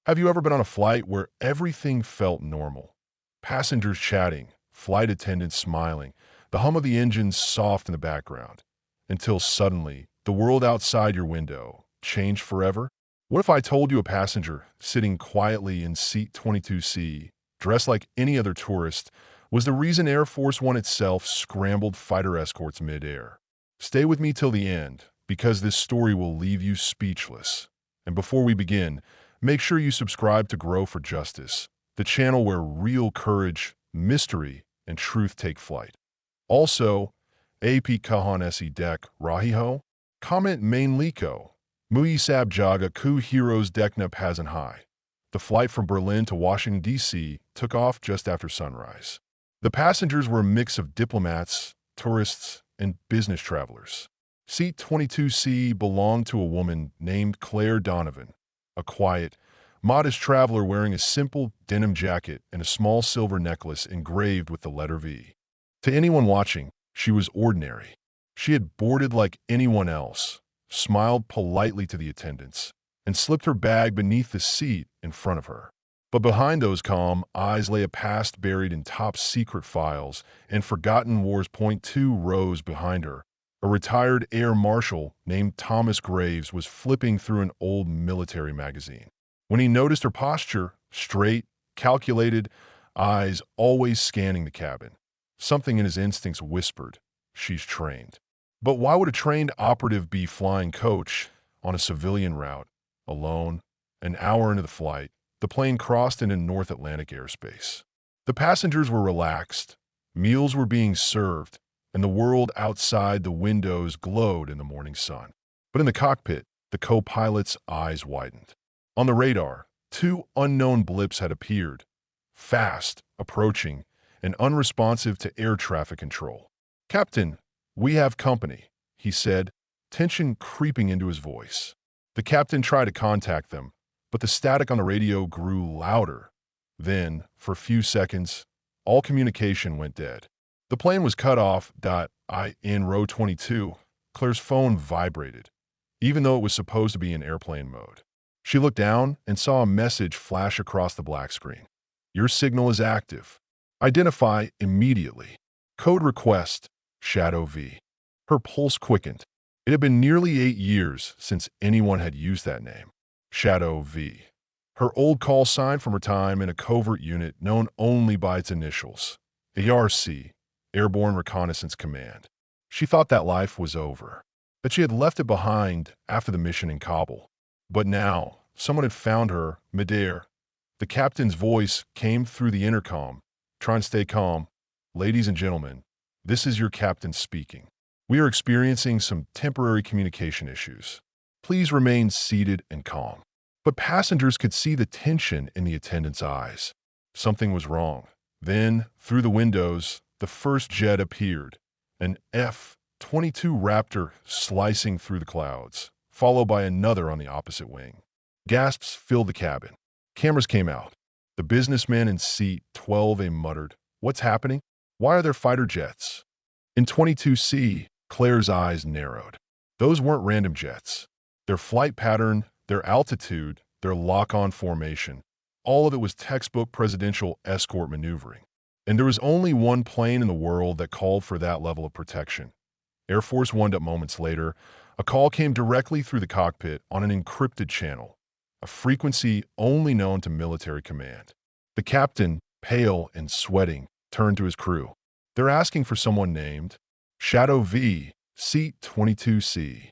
Have you ever been on a flight where everything felt normal? Passengers chatting, flight attendants smiling, the hum of the engines soft in the background, until suddenly, the world outside your window changed forever? What if I told you a passenger sitting quietly in seat 22C, dressed like any other tourist, was the reason Air Force One itself scrambled fighter escorts midair? Stay with me till the end, because this story will leave you speechless. And before we begin, make sure you subscribe to Grow for Justice, the channel where real courage, mystery, and truth take flight. Also, AP Kahan Esi Dek Rahiho, comment main Liko, Mui Sab Jaga Ku Heroes Dekna Pazan High. The flight from Berlin to Washington, D.C. took off just after sunrise. The passengers were a mix of diplomats, tourists, and business travelers. Seat 22C belonged to a woman named Claire Donovan, a quiet, modest traveler wearing a simple denim jacket and a small silver necklace engraved with the letter V. To anyone watching, she was ordinary. She had boarded like anyone else, smiled politely to the attendants, and slipped her bag beneath the seat in front of her. But behind those calm eyes lay a past buried in top-secret files, and forgotten wars. .2 rows behind her, a retired air marshal named Thomas Graves was flipping through an old military magazine. When he noticed her posture, straight, calculated, eyes always scanning the cabin, something in his instincts whispered, "She's trained." But why would a trained operative be flying coach on a civilian route, alone? An hour into the flight, the plane crossed into North Atlantic airspace. The passengers were relaxed, meals were being served, and the world outside the windows glowed in the morning sun. But in the cockpit, the co-pilot's eyes widened. On the radar, two unknown blips had appeared, fast, approaching, and unresponsive to air traffic control. "Captain, we have company," he said, tension creeping into his voice. The captain tried to contact them, but the static on the radio grew louder. Then, for a few seconds, all communication went dead. The plane was cut off. In row 22, Claire's phone vibrated, even though it was supposed to be in airplane mode. She looked down and saw a message flash across the black screen. "Your signal is active. Identify immediately. Code request, Shadow V." Her pulse quickened. It had been nearly 8 years since anyone had used that name. Shadow V. Her old call sign from her time in a covert unit known only by its initials. ARC, Airborne Reconnaissance Command. She thought that life was over, that she had left it behind after the mission in Kabul. But now, someone had found her midair. The captain's voice came through the intercom. "Try and stay calm. Ladies and gentlemen, this is your captain speaking. We are experiencing some temporary communication issues. Please remain seated and calm." But passengers could see the tension in the attendant's eyes. Something was wrong. Then, through the windows, the first jet appeared, an F-22 Raptor slicing through the clouds, followed by another on the opposite wing. Gasps filled the cabin. Cameras came out. The businessman in seat 12A muttered, "What's happening? Why are there fighter jets?" In 22C, Claire's eyes narrowed. Those weren't random jets. Their flight pattern, their altitude, their lock-on formation, all of it was textbook presidential escort maneuvering. And there was only one plane in the world that called for that level of protection. Air Force One. Moments later, a call came directly through the cockpit on an encrypted channel, a frequency only known to military command. The captain, pale and sweating, turned to his crew. "They're asking for someone named Shadow V, seat 22C."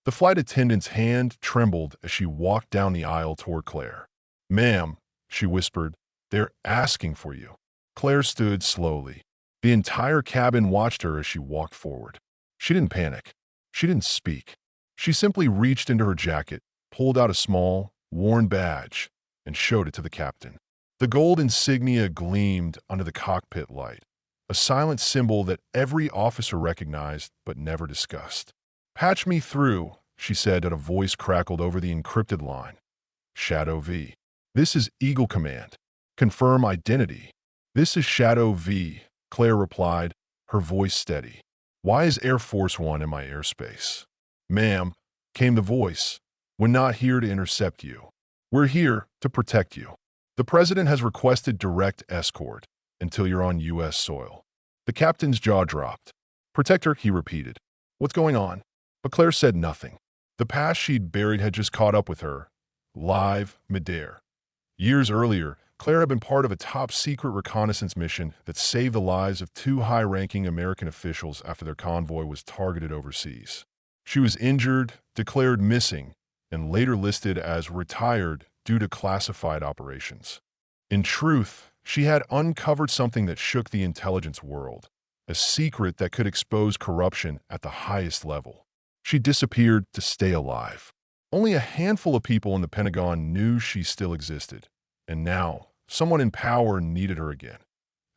The flight attendant's hand trembled as she walked down the aisle toward Claire. "Ma'am," she whispered, "they're asking for you." Claire stood slowly. The entire cabin watched her as she walked forward. She didn't panic. She didn't speak. She simply reached into her jacket, pulled out a small, worn badge, and showed it to the captain. The gold insignia gleamed under the cockpit light, a silent symbol that every officer recognized but never discussed. "Patch me through," she said, and a voice crackled over the encrypted line. "Shadow V. This is Eagle Command. Confirm identity." "This is Shadow V," Claire replied, her voice steady. "Why is Air Force One in my airspace?" "Ma'am," came the voice, "we're not here to intercept you. We're here to protect you. The president has requested direct escort until you're on U.S. soil. The captain's jaw dropped. Protector, he repeated. What's going on? But Claire said nothing. The past she'd buried had just caught up with her, live, midair. Years earlier, Claire had been part of a top-secret reconnaissance mission that saved the lives of two high-ranking American officials after their convoy was targeted overseas. She was injured, declared missing, and later listed as retired due to classified operations. In truth, she had uncovered something that shook the intelligence world, a secret that could expose corruption at the highest level. She disappeared to stay alive. Only a handful of people in the Pentagon knew she still existed, and now someone in power needed her again.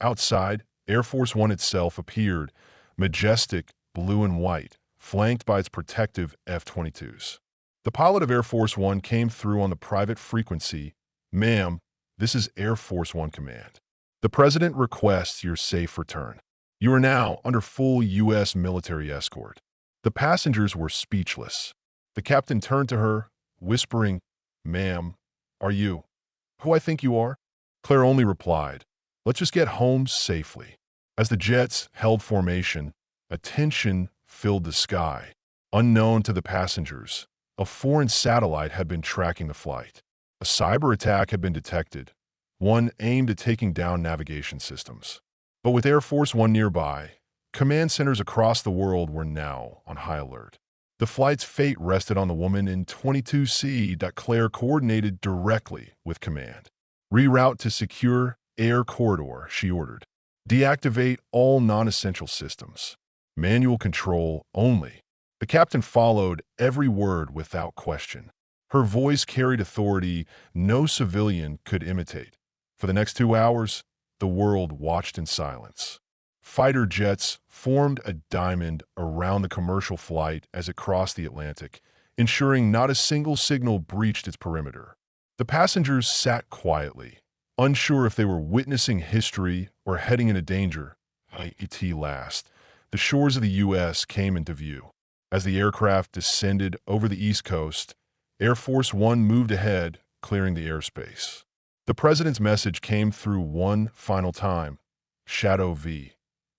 Outside, Air Force One itself appeared, majestic, blue and white, flanked by its protective F-22s. The pilot of Air Force One came through on the private frequency. Ma'am, this is Air Force One Command. The President requests your safe return. You are now under full U.S. military escort. The passengers were speechless. The captain turned to her, whispering, Ma'am, are you who I think you are? Claire only replied, Let's just get home safely. As the jets held formation, a tension filled the sky. Unknown to the passengers, a foreign satellite had been tracking the flight. A cyber attack had been detected, one aimed at taking down navigation systems. But with Air Force One nearby, command centers across the world were now on high alert. The flight's fate rested on the woman in 22C that Claire coordinated directly with command. Reroute to secure air corridor, she ordered. Deactivate all non-essential systems. Manual control only. The captain followed every word without question. Her voice carried authority no civilian could imitate. For the next 2 hours, the world watched in silence. Fighter jets formed a diamond around the commercial flight as it crossed the Atlantic, ensuring not a single signal breached its perimeter. The passengers sat quietly, unsure if they were witnessing history or heading into danger. At last, the shores of the U.S. came into view. As the aircraft descended over the East Coast, Air Force One moved ahead, clearing the airspace. The president's message came through one final time. Shadow V.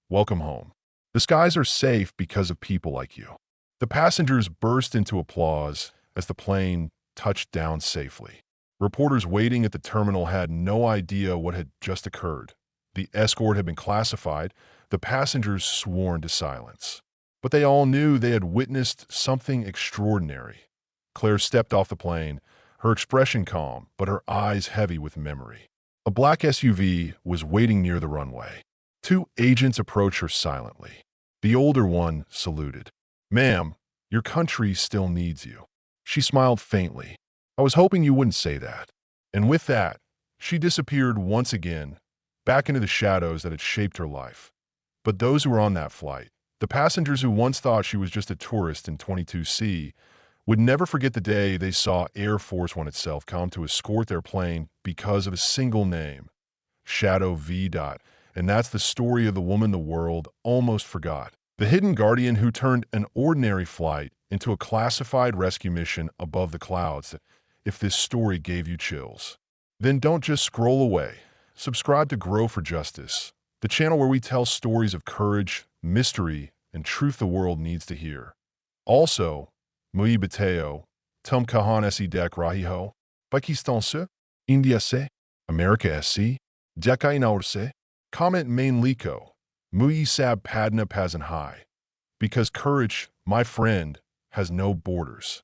Welcome home. The skies are safe because of people like you. The passengers burst into applause as the plane touched down safely. Reporters waiting at the terminal had no idea what had just occurred. The escort had been classified, the passengers sworn to silence. But they all knew they had witnessed something extraordinary. Claire stepped off the plane, her expression calm, but her eyes heavy with memory. A black SUV was waiting near the runway. 2 agents approached her silently. The older one saluted. Ma'am, your country still needs you. She smiled faintly. I was hoping you wouldn't say that. And with that, she disappeared once again, back into the shadows that had shaped her life. But those who were on that flight, the passengers who once thought she was just a tourist in 22C, would never forget the day they saw Air Force One itself come to escort their plane because of a single name, Shadow V. And that's the story of the woman the world almost forgot. The hidden guardian who turned an ordinary flight into a classified rescue mission above the clouds. If this story gave you chills, then don't just scroll away. Subscribe to Grow for Justice, the channel where we tell stories of courage, mystery, and truth the world needs to hear. Also, Muy Bateo, Tum Kahan Si Dek Rahiho, Pakistan Se, India Se, America SC, Dekai Naurse, Comment Main Liko, Muy Sab Padna Pazan Hai. Because courage, my friend, has no borders.